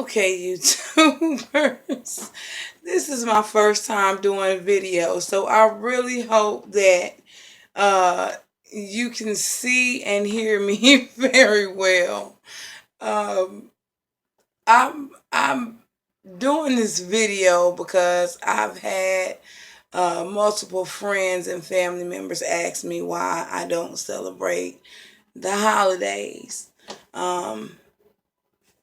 Okay, YouTubers. This is my first time doing video, so I really hope that uh, you can see and hear me very well. Um, I'm doing this video because I've had multiple friends and family members ask me why I don't celebrate the holidays. Um,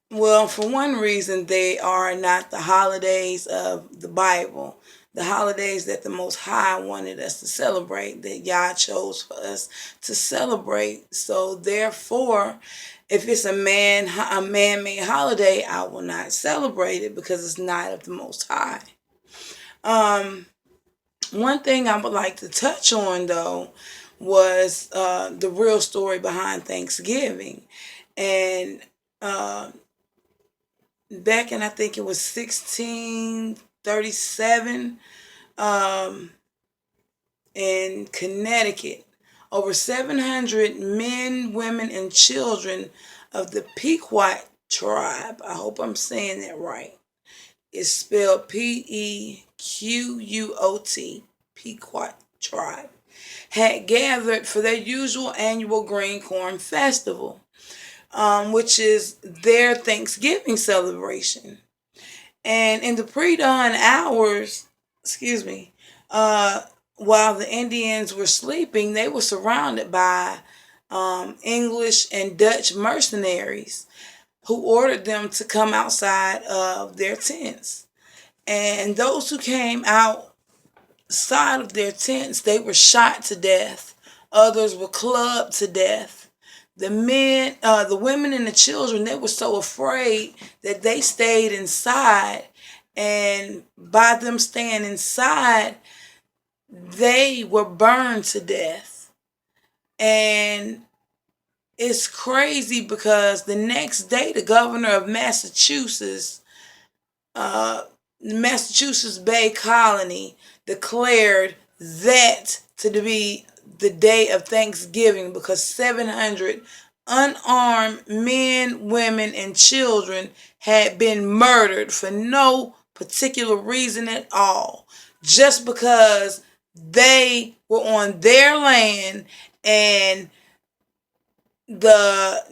Well, for one reason, they are not the holidays of the Bible, the holidays that the Most High wanted us to celebrate, that Yah chose for us to celebrate. So, therefore, if it's a man-made holiday, I will not celebrate it because it's not of the Most High. Um, One thing I would like to touch on, though, was the real story behind Thanksgiving, and uh, back in I think it was 1637 um, in Connecticut. Over 700 men, women, and children of the Pequot tribe. I hope I'm saying that right. It's spelled Pequot, Pequot tribe, had gathered for their usual annual green corn festival, which is their Thanksgiving celebration. And in the pre-dawn hours, excuse me, uh, while the Indians were sleeping, they were surrounded by English and Dutch mercenaries who ordered them to come outside of their tents. And those who came outside of their tents, they were shot to death. Others were clubbed to death. The women, and the children, they were so afraid that they stayed inside. And by them staying inside, they were burned to death. And it's crazy because the next day, the governor of uh, Massachusetts Bay Colony, declared that to be the day of Thanksgiving because 700 unarmed men, women, and children had been murdered for no particular reason at all, just because they were on their land and the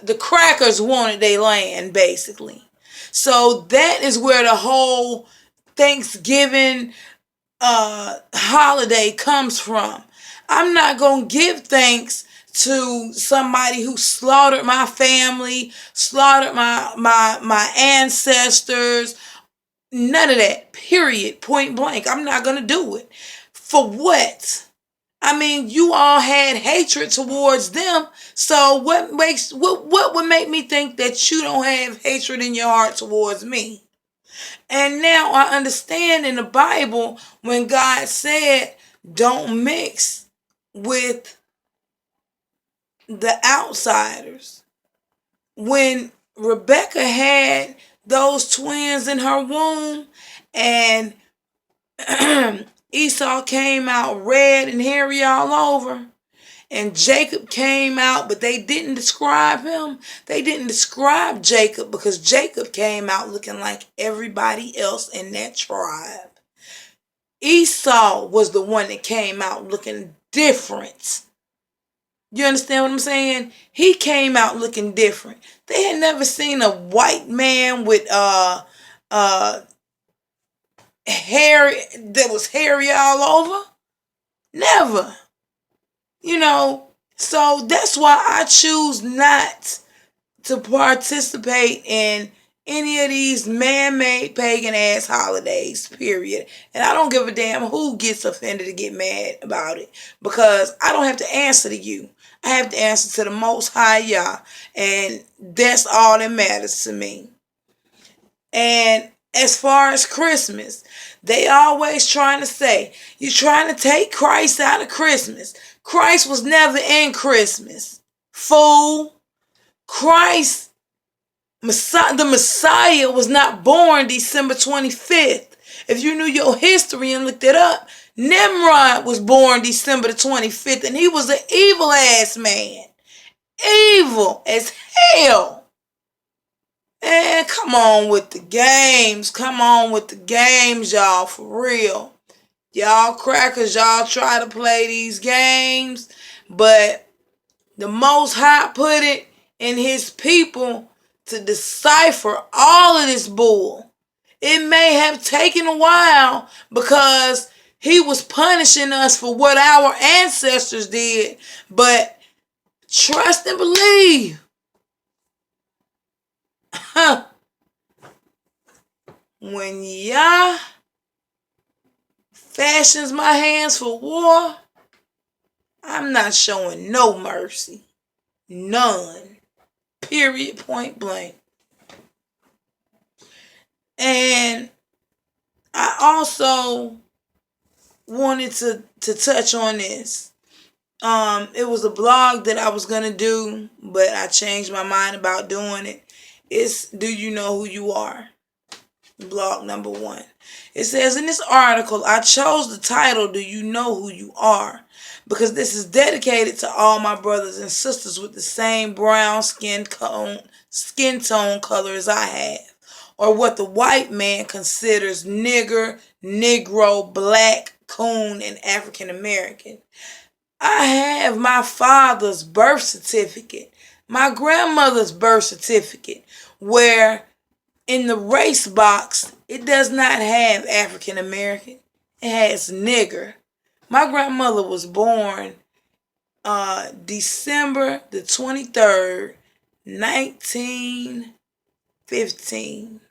the crackers wanted their land, basically. So that is where the whole Thanksgiving holiday comes from. I'm not gonna give thanks to somebody who slaughtered my family, slaughtered my ancestors. None of that. Period. Point blank. I'm not gonna do it. For what? I mean, you all had hatred towards them. So what would make me think that you don't have hatred in your heart towards me? And now I understand in the Bible when God said, don't mix with the outsiders. When Rebecca had those twins in her womb and Esau came out red and hairy all over, and Jacob came out, but they didn't describe him. They didn't describe Jacob because Jacob came out looking like everybody else in that tribe. Esau was the one that came out looking different. You understand what I'm saying? He came out looking different. They had never seen a white man with uh hair that was hairy all over. Never. You know, so that's why I choose not to participate in any of these man-made pagan ass holidays, period. And I don't give a damn who gets offended to get mad about it because I don't have to answer to you. I have to answer to the Most High Yah, and that's all that matters to me. And as far as Christmas, they always trying to say, you're trying to take Christ out of Christmas. Christ was never in Christmas. Fool. Christ, the Messiah, was not born December 25th. If you knew your history and looked it up, Nimrod was born December the 25th, and he was an evil ass man. Evil as hell. And come on with the games. Come on with the games, y'all, for real. Y'all crackers, y'all try to play these games, but the Most High put it in his people to decipher all of this bull. It may have taken a while because he was punishing us for what our ancestors did, but trust and believe. When Yah fashions my hands for war, I'm not showing no mercy. None. Period, point blank. And I also wanted to touch on this. It was a blog that I was gonna do, but I changed my mind about doing it. It's Do You Know Who You Are? Blog number 1. It says in this article, I chose the title, Do You Know Who You Are? Because this is dedicated to all my brothers and sisters with the same brown skin tone color as I have, or what the white man considers nigger, negro, black, coon, and African American. I have my father's birth certificate, my grandmother's birth certificate, where in the race box, it does not have African American. It has nigger. My grandmother was born December the 23rd, 1915.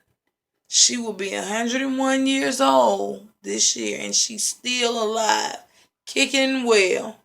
She will be 101 years old this year, and she's still alive, kicking and well.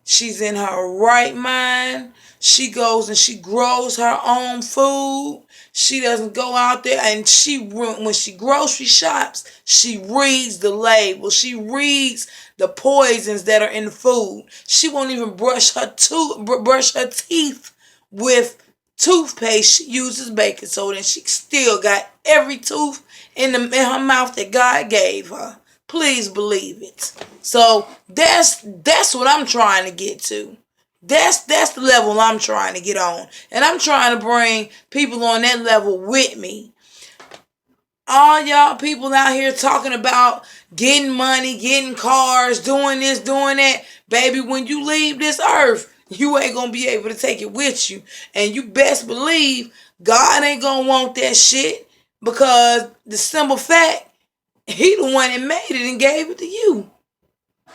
She's in her right mind. She goes and she grows her own food. She doesn't go out there, and when she grocery shops, she reads the label. She reads the poisons that are in the food. She won't even brush her teeth with toothpaste. She uses baking soda, and she still got every tooth in her mouth that God gave her. Please believe it. So that's what I'm trying to get to. That's the level I'm trying to get on. And I'm trying to bring people on that level with me. All y'all people out here talking about getting money, getting cars, doing this, doing that. Baby, when you leave this earth, you ain't going to be able to take it with you. And you best believe God ain't going to want that shit, because the simple fact, he the one that made it and gave it to you.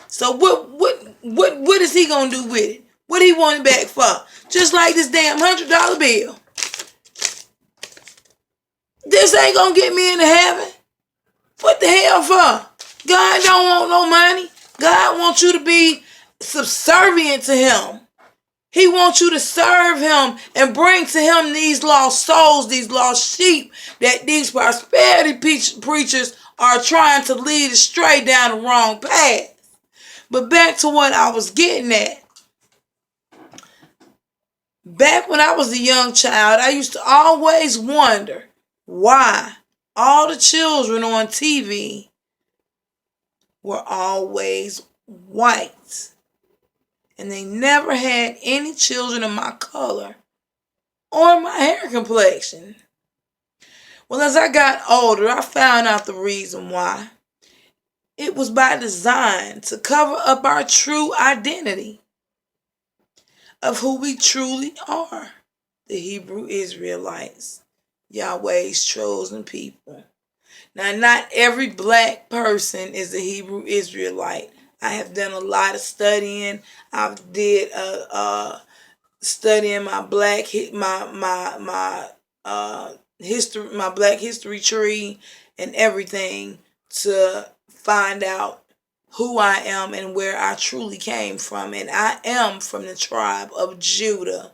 So what is he gonna do with it? What he want it back for? Just like this damn $100 bill. This ain't gonna get me into heaven. What the hell for? God don't want no money. God wants you to be subservient to him. He wants you to serve him and bring to him these lost souls, these lost sheep that these prosperity preachers are trying to lead astray down the wrong path. But back to what I was getting at. Back when I was a young child, I used to always wonder why all the children on TV were always white. And they never had any children of my color or my hair complexion. Well, as I got older, I found out the reason why. It was by design to cover up our true identity of who we truly are, the Hebrew Israelites, Yahweh's chosen people. Now, not every black person is a Hebrew Israelite. I have done a lot of studying. I've did studying my black history, my black history tree, and everything to find out who I am and where I truly came from. And I am from the tribe of Judah.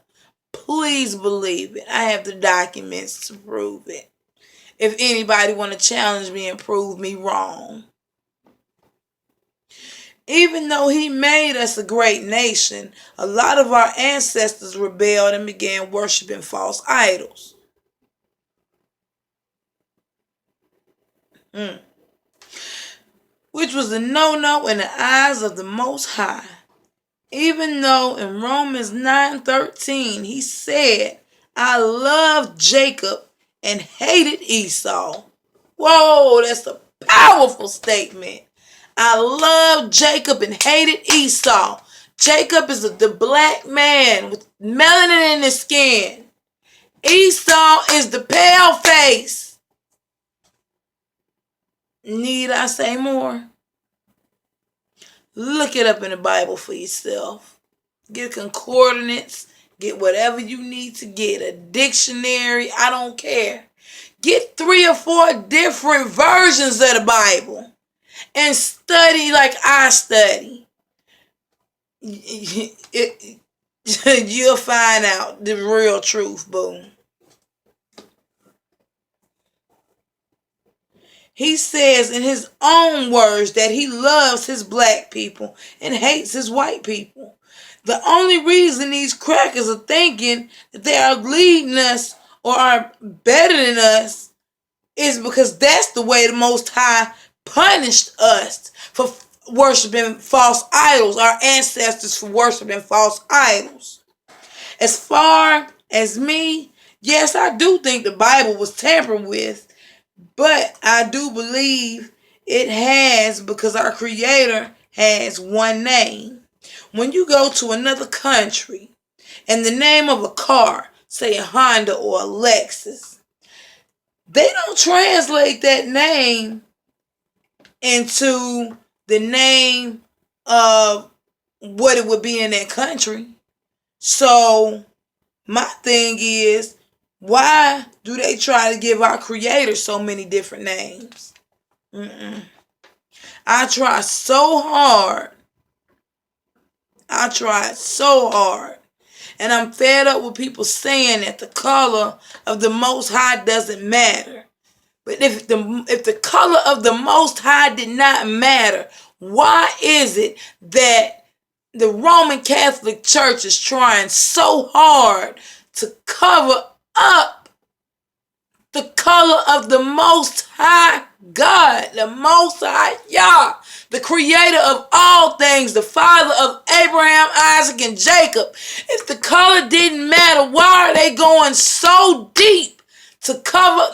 Please believe it. I have the documents to prove it. If anybody want to challenge me and prove me wrong. Even though he made us a great nation, a lot of our ancestors rebelled and began worshiping false idols. Which was a no-no in the eyes of the Most High. Even though in Romans 9:13 he said, I loved Jacob and hated Esau. Whoa, that's a powerful statement. I loved Jacob and hated Esau. Jacob is the black man with melanin in his skin. Esau is the pale face. Need I say more? Look it up in the Bible for yourself. Get concordance. Get whatever you need to get. A dictionary. I don't care. Get 3 or 4 different versions of the Bible. And study like I study. You'll find out the real truth, boom. He says in his own words that he loves his black people and hates his white people. The only reason these crackers are thinking that they are leading us or are better than us is because that's the way the Most High punished us for worshiping false idols, our ancestors for worshiping false idols. As far as me, yes, I do think the Bible was tampered with, but I do believe it has because our Creator has one name. When you go to another country and the name of a car, say a Honda or a Lexus, they don't translate that name into the name of what it would be in that country. So my thing is, why do they try to give our Creator so many different names? I tried so hard. And I'm fed up with people saying that the color of the Most High doesn't matter. But if the color of the Most High did not matter, why is it that the Roman Catholic Church is trying so hard to cover up the color of the Most High God, the Most High Yah, the creator of all things, the father of Abraham, Isaac, and Jacob? If the color didn't matter, why are they going so deep to cover up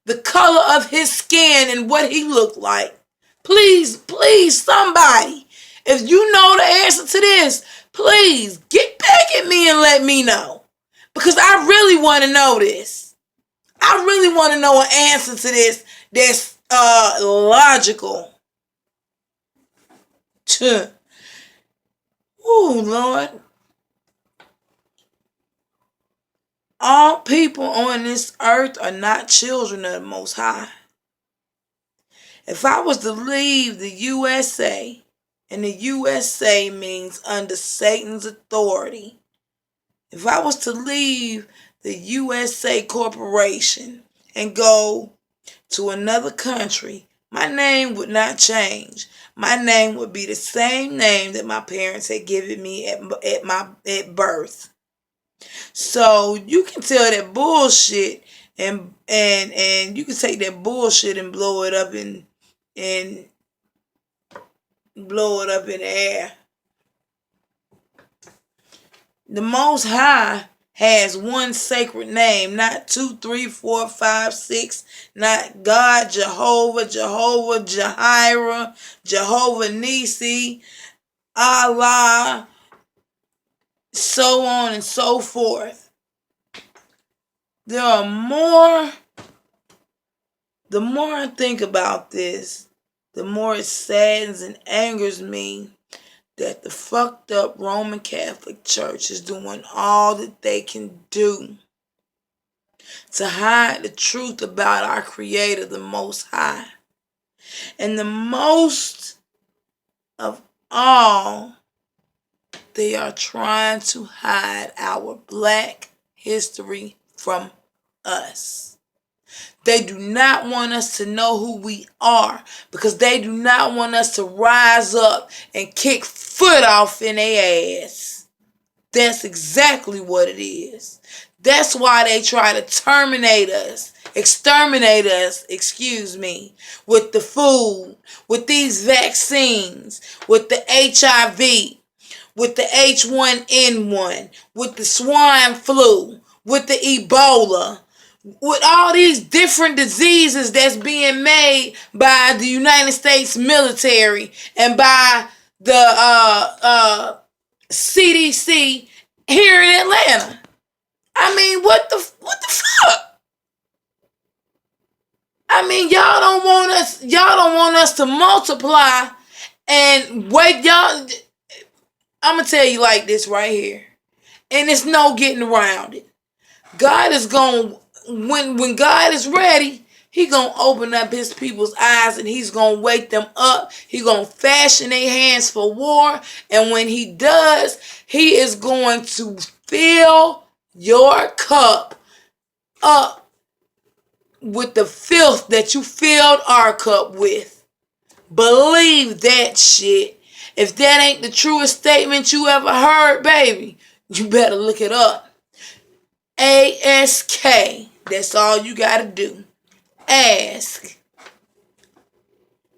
the color of his skin and what he looked like? Please, somebody, if you know the answer to this, please get back at me and let me know. Because I really want to know this. I really want to know an answer to this that's logical. Oh, Lord. All people on this earth are not children of the Most High. If I was to leave the USA, and the USA means under Satan's authority, if I was to leave the USA Corporation and go to another country, my name would not change. My name would be the same name that my parents had given me at birth. So you can tell that bullshit and you can take that bullshit and blow it up in the air. The Most High has one sacred name, not 2, 3, 4, 5, 6, not God, Jehovah, Jireh, Jehovah Nisi, Allah, so on and so forth. There are more. The more I think about this, the more it saddens and angers me that the fucked up Roman Catholic Church is doing all that they can do to hide the truth about our Creator, the Most High. And the most of all, they are trying to hide our black history from us. They do not want us to know who we are because they do not want us to rise up and kick foot off in their ass. That's exactly what it is. That's why they try to terminate us exterminate us, with the food, with these vaccines, with the HIV, with the H1N1, with the swine flu, with the Ebola, with all these different diseases that's being made by the United States military and by the CDC here in Atlanta. I mean, what the fuck? I mean, y'all don't want us to multiply and wait. Y'all, I'm gonna tell you like this right here, and it's no getting around it. God is going, when God is ready, he gonna open up his people's eyes and he's gonna wake them up. He gonna fashion their hands for war, and when he does, he is going to fill your cup up with the filth that you filled our cup with. Believe that shit. If that ain't the truest statement you ever heard, baby, you better look it up. ASK. That's all you gotta do. Ask.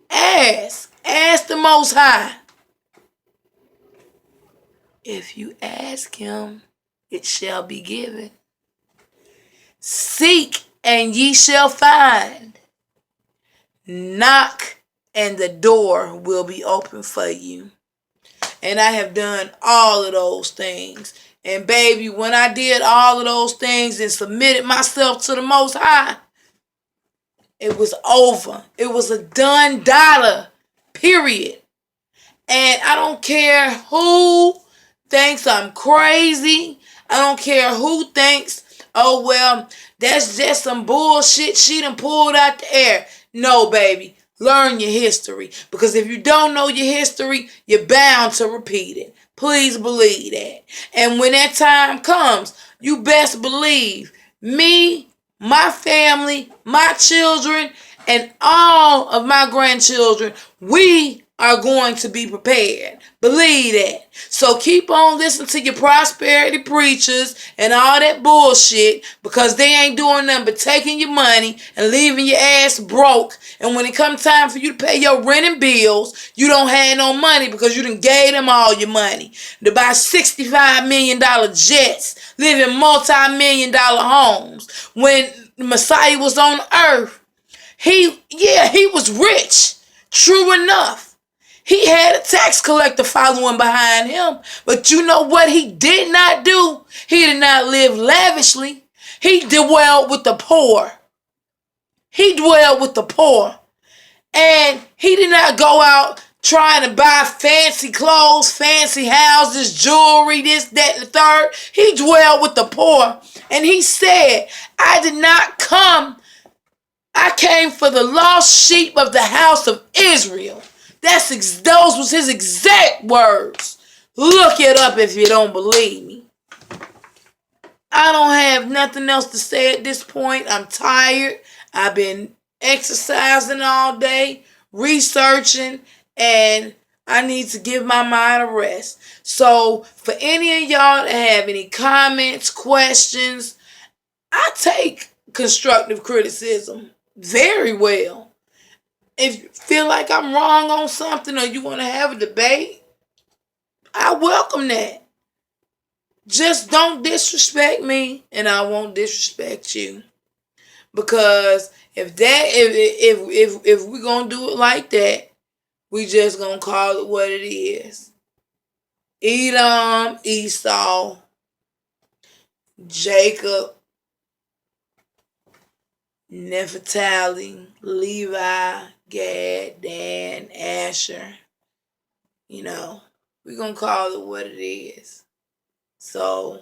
Ask. Ask the Most High. If you ask him, it shall be given. Seek and ye shall find. Knock and the door will be open for you. And I have done all of those things. And baby, when I did all of those things and submitted myself to the Most High, it was over. It was a done dollar. Period. And I don't care who thinks I'm crazy. I don't care who thinks, oh, well, that's just some bullshit she done pulled out the air. No, baby. Learn your history. Because if you don't know your history, you're bound to repeat it. Please believe that. And when that time comes, you best believe me, my family, my children, and all of my grandchildren, we are going to be prepared. Believe that. So keep on listening to your prosperity preachers and all that bullshit, because they ain't doing nothing but taking your money and leaving your ass broke. And when it comes time for you to pay your rent and bills, you don't have no money because you done gave them all your money to buy $65 million jets, live in multi-million-dollar homes. When Messiah was on earth, he was rich. True enough. He had a tax collector following behind him. But you know what he did not do? He did not live lavishly. He dwelled with the poor. He dwelled with the poor. And he did not go out trying to buy fancy clothes, fancy houses, jewelry, this, that, and the third. He dwelled with the poor. And he said, I came for the lost sheep of the house of Israel. Those was his exact words. Look it up if you don't believe me. I don't have nothing else to say at this point. I'm tired. I've been exercising all day, researching, and I need to give my mind a rest. So for any of y'all that have any comments, questions, I take constructive criticism very well. If you feel like I'm wrong on something or you want to have a debate, I welcome that. Just don't disrespect me and I won't disrespect you. Because if we're going to do it like that, we just going to call it what it is. Edom, Esau, Jacob, Nephtali, Levi, Gad, Dan, Asher. You know, we're going to call it what it is. So,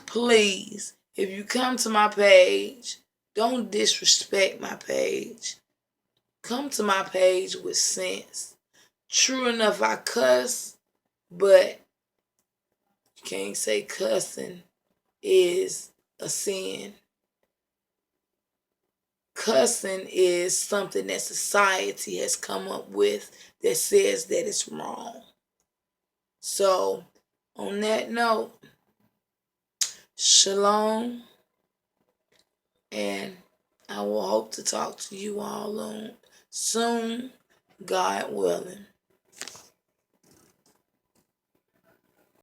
please, if you come to my page, don't disrespect my page. Come to my page with sense. True enough, I cuss, but you can't say cussing is a sin. Cussing is something that society has come up with that says that it's wrong. So, on that note, shalom, And I will hope to talk to you all soon, God willing.